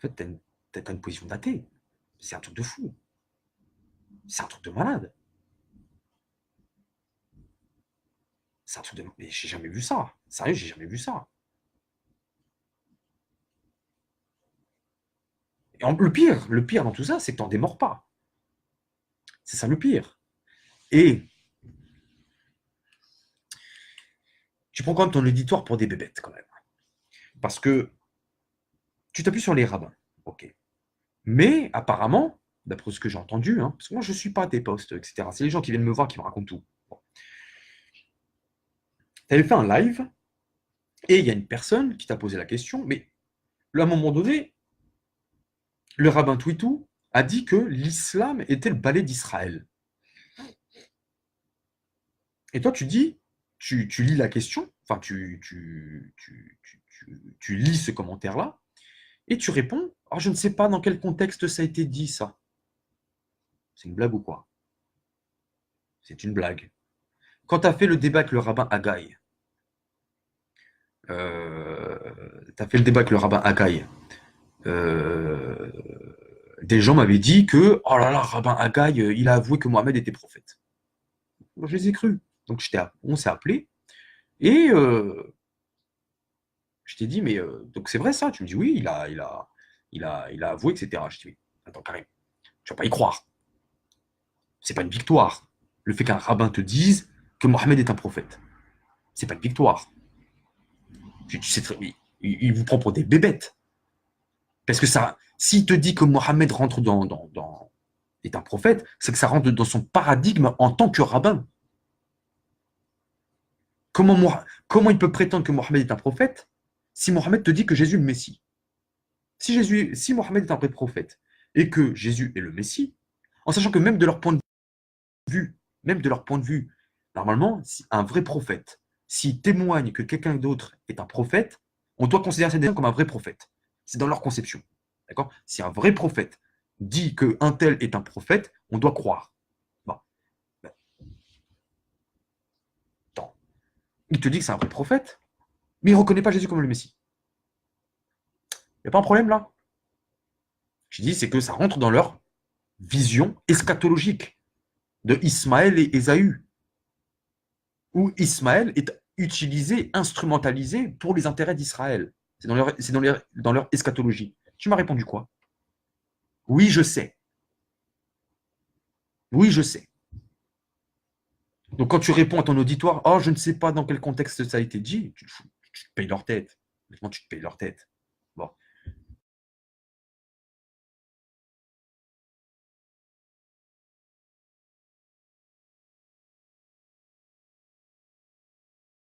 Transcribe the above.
fait, t'as une position d'athée. C'est un truc de fou. C'est un truc de malade. C'est un truc de... Mais j'ai jamais vu ça. Sérieux, j'ai jamais vu ça. Et le pire dans tout ça, c'est que t'en démords pas. C'est ça le pire. Et tu prends quand même ton auditoire pour des bébêtes, quand même. Parce que tu t'appuies sur les rabbins. Ok. Mais apparemment, d'après ce que j'ai entendu, hein, parce que moi je ne suis pas à tes posts, etc. C'est les gens qui viennent me voir qui me racontent tout. Bon. Tu avais fait un live et il y a une personne qui t'a posé la question, mais à un moment donné, le rabbin Twitou a dit que l'islam était le balai d'Israël. Et toi, tu dis, tu lis la question, enfin, tu lis ce commentaire-là, et tu réponds, oh, je ne sais pas dans quel contexte ça a été dit, ça. C'est une blague ou quoi? C'est une blague. Quand tu as fait le débat avec le rabbin Haggai, tu as fait le débat avec le rabbin Haggai, euh, des gens m'avaient dit que, oh là là, rabbin Haggai, il a avoué que Mohamed était prophète. Moi, je les ai crus. Donc, on s'est appelé, et je t'ai dit, mais donc c'est vrai ça? Tu me dis, oui, il a avoué, etc. Je dis, attends, Karim, tu vas pas y croire. C'est pas une victoire. Le fait qu'un rabbin te dise que Mohamed est un prophète, c'est pas une victoire. Tu sais très, il vous prend pour des bébêtes. Parce que ça, s'il te dit que Mohamed rentre est un prophète, c'est que ça rentre dans son paradigme en tant que rabbin. Comment il peut prétendre que Mohamed est un prophète si Mohamed te dit que Jésus est le Messie? Si Mohamed est un vrai prophète et que Jésus est le Messie, en sachant que même de leur point de vue, normalement, si un vrai prophète, s'il témoigne que quelqu'un d'autre est un prophète, on doit considérer cette personne comme un vrai prophète. C'est dans leur conception. D'accord? Si un vrai prophète dit qu'un tel est un prophète, on doit croire. Bon. Attends. Il te dit que c'est un vrai prophète, mais il ne reconnaît pas Jésus comme le Messie. Il n'y a pas un problème là? Je dis, c'est que ça rentre dans leur vision eschatologique de Ismaël et Ésaü, où Ismaël est utilisé, instrumentalisé pour les intérêts d'Israël. C'est dans leur eschatologie. Tu m'as répondu quoi? Oui, je sais. Oui, je sais. Donc quand tu réponds à ton auditoire, oh, je ne sais pas dans quel contexte ça a été dit, tu te payes leur tête. Honnêtement, tu te payes leur tête.